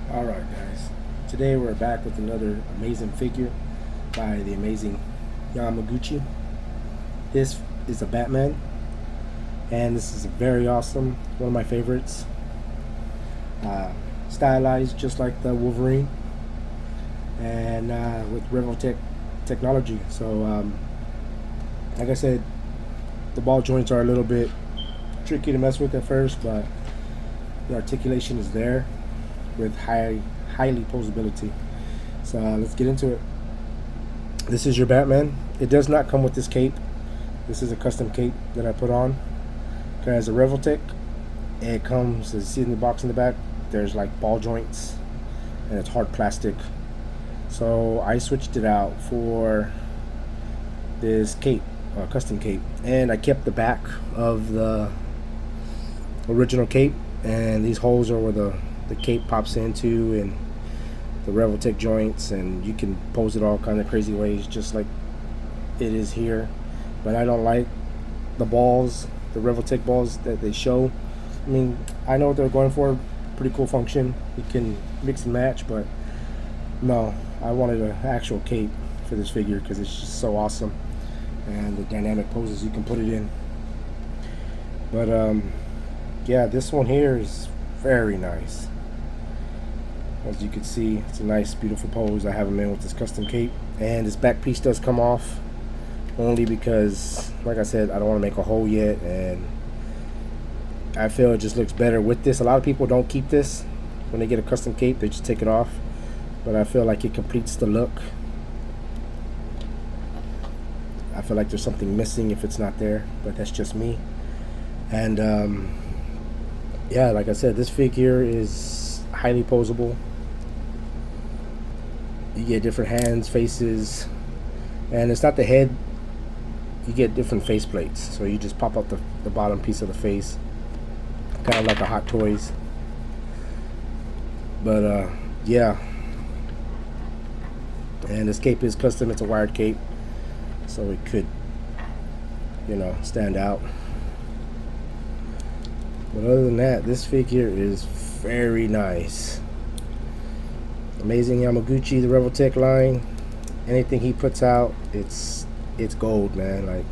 Alright guys, today we're back with another amazing figure by the amazing Yamaguchi. This is a Batman, and this is a very awesome, one of my favorites. Uh, Stylized just like the Wolverine, and with Revoltech technology. So like I said, the ball joints are a little bit tricky to mess with at first, but the articulation is there with highly posability. So let's get into it. This is your Batman. It does not come with this cape. This is a custom cape that I put on. It has a Revoltech. It comes, as you see in the box in the back, there's like ball joints, and it's hard plastic. So I switched it out for this cape, custom cape, and I kept the back of the original cape, and these holes are where the cape pops into, and the Revoltech joints, and you can pose it all kind of crazy ways just like it is here. But I don't like the balls, the Revoltech balls that they show. I mean, I know what they're going for, pretty cool function, you can mix and match, but no, I wanted an actual cape for this figure because it's just so awesome, and the dynamic poses you can put it in. But yeah, this one here is very nice. As you can see, it's a nice beautiful pose. I have him in with this custom cape, and this back piece does come off only because, like I said, I don't want to make a hole yet, and I feel it just looks better with this. A lot of people don't keep this when they get a custom cape, they just take it off, but I feel like it completes the look. I feel like there's something missing if it's not there, but that's just me. And yeah, like I said, this figure is highly posable. You get different hands, faces, and it's not the head. You get different face plates, so you just pop up the bottom piece of the face, kind of like a Hot Toys. But yeah, and this cape is custom. It's a wired cape, so it could, stand out. But other than that, this figure is very nice. Amazing Yamaguchi, the Revoltech line. Anything he puts out, it's gold, man. Like,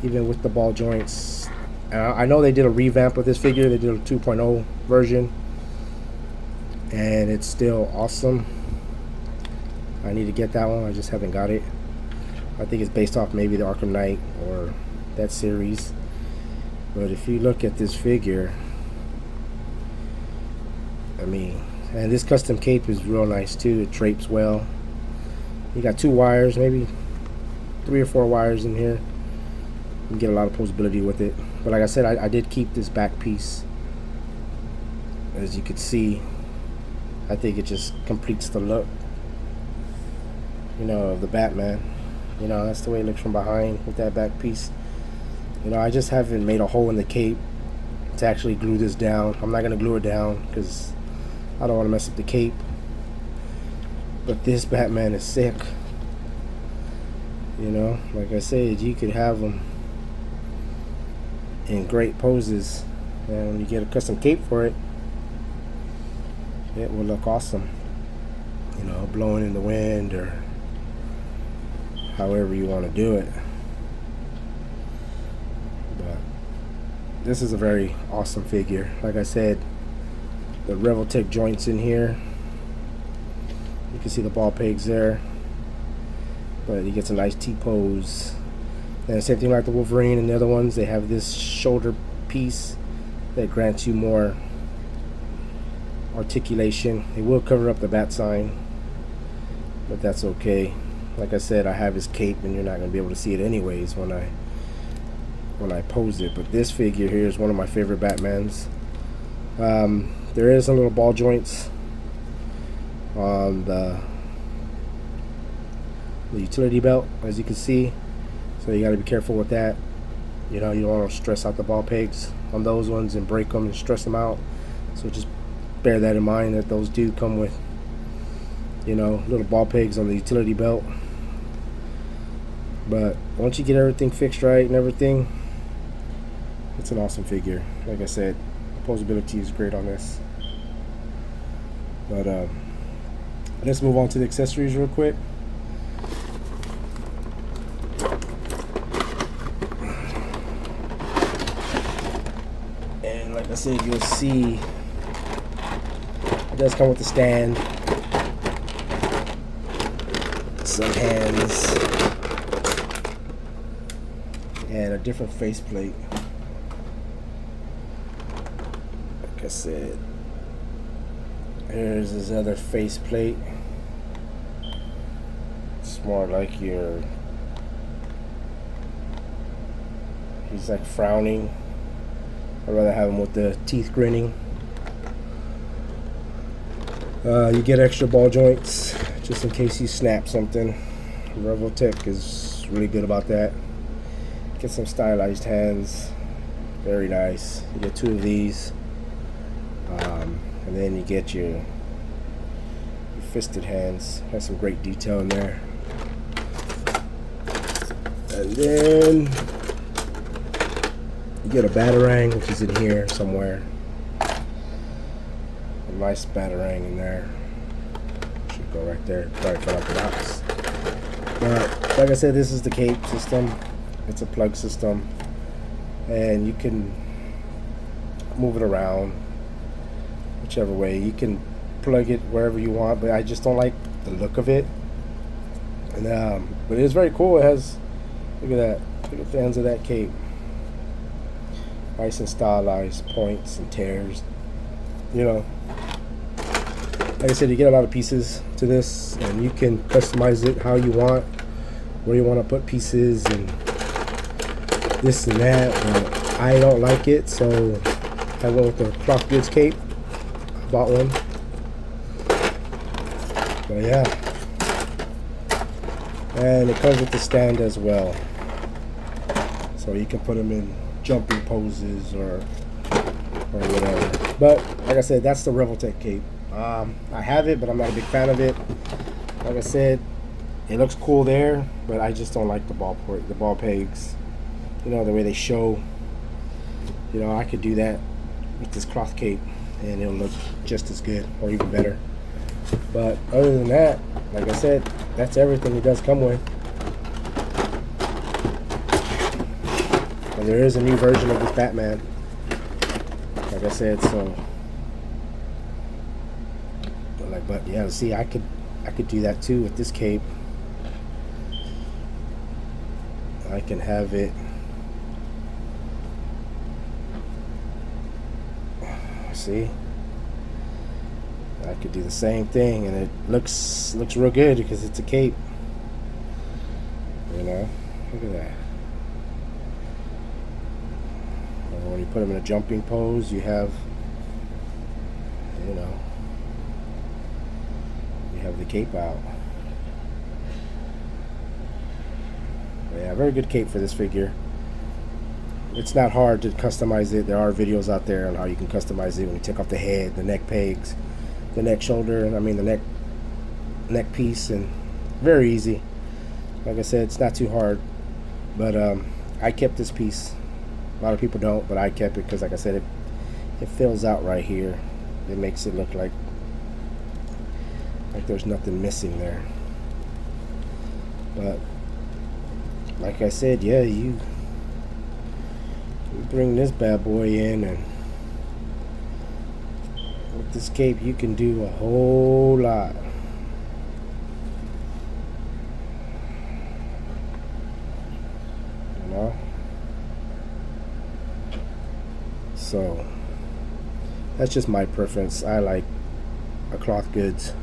even with the ball joints. I know they did a revamp of this figure. They did a 2.0 version, and it's still awesome. I need to get that one. I just haven't got it. I think it's based off maybe the Arkham Knight or that series. But if you look at this figure, I mean, and this custom cape is real nice too. It drapes well. You got 2 wires, maybe 3 or 4 wires in here. You can get a lot of posability with it. But like I said, I did keep this back piece. As you can see, I think it just completes the look, of the Batman. That's the way it looks from behind with that back piece. I just haven't made a hole in the cape to actually glue this down. I'm not going to glue it down because I don't want to mess up the cape. But this Batman is sick. Like I said, you could have him in great poses, and when you get a custom cape for it, it will look awesome. Blowing in the wind or however you want to do it. But this is a very awesome figure. Like I said, the Revoltech joints in here. You can see the ball pegs there, but he gets a nice T-pose. And same thing like the Wolverine and the other ones, they have this shoulder piece that grants you more articulation. It will cover up the bat sign, but that's okay. Like I said, I have his cape, and you're not going to be able to see it anyways when I pose it. But this figure here is one of my favorite Batmans. There is some little ball joints on the utility belt, as you can see, so you got to be careful with that. You don't want to stress out the ball pegs on those ones and break them and stress them out. So just bear that in mind, that those do come with little ball pegs on the utility belt. But once you get everything fixed right and everything, it's an awesome figure. Like I said, the posability is great on this. But let's move on to the accessories real quick. And like I said, you'll see it does come with the stand, some hands, and a different faceplate. Like I said, here's his other faceplate. It's more like he's like frowning. I'd rather have him with the teeth grinning. You get extra ball joints just in case you snap something. Revoltech is really good about that. Get some stylized hands, very nice. You get 2 of these, and then you get your fisted hands. Has some great detail in there. And then you get a batarang, which is in here somewhere. A nice batarang in there. Should go right there, right in front of the box. But like I said, this is the cape system. It's a plug system, and you can move it around whichever way. You can plug it wherever you want, but I just don't like the look of it. And but it is very cool. It has, look at that, look at the ends of that cape, nice and stylized points and tears. You know, like I said, you get a lot of pieces to this, and you can customize it how you want, where you want to put pieces and this and that. But I don't like it, so I went with the cloth goods cape. I bought one. But yeah, and it comes with the stand as well, so you can put them in jumping poses or whatever. But like I said, that's the Revoltech cape. I have it, but I'm not a big fan of it. Like I said, it looks cool there, but I just don't like the ball pegs. You know, the way they show. You know, I could do that with this cloth cape, and it'll look just as good or even better. But other than that, like I said, that's everything it does come with. And there is a new version of this Batman, like I said. So, but yeah, see, I could do that too with this cape. I can have it. See, I could do the same thing, and it looks real good because it's a cape. You know, look at that. And when you put them in a jumping pose, you have, you know, you have the cape out. But yeah, very good cape for this figure. It's not hard to customize it. There are videos out there on how you can customize it when you take off the head, the neck pegs, the neck shoulder, and I mean the neck piece, and very easy. Like I said, it's not too hard. But I kept this piece. A lot of people don't, but I kept it because, like I said, it fills out right here. It makes it look like there's nothing missing there. But like I said, yeah, you bring this bad boy in, and with this cape you can do a whole lot. You know? So that's just my preference. I like a cloth goods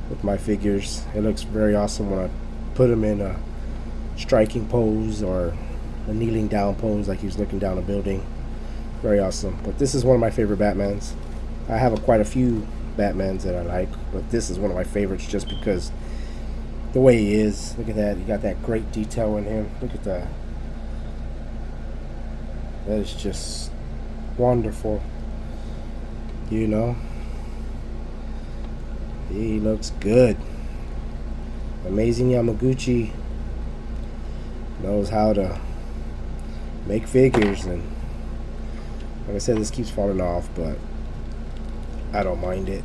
with my figures. It looks very awesome when I put them in a striking pose or a kneeling down pose, like he was looking down a building. Very awesome. But this is one of my favorite Batmans. I have quite a few Batmans that I like, but this is one of my favorites just because the way he is. Look at that. You got that great detail in him. Look at that. That is just wonderful. You know, he looks good. Amazing Yamaguchi knows how to make figures, and like I said, this keeps falling off, but I don't mind it.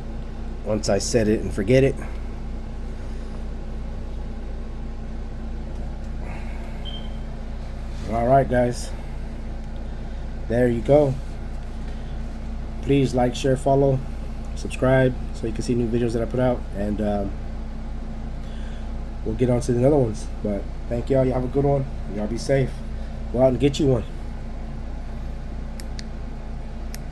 once I set it and forget it. Alright guys, there you go. Please like, share, follow, subscribe so you can see new videos that I put out, and we'll get on to the other ones. But thank y'all. Y'all have a good one. Y'all be safe. Go out and get you one.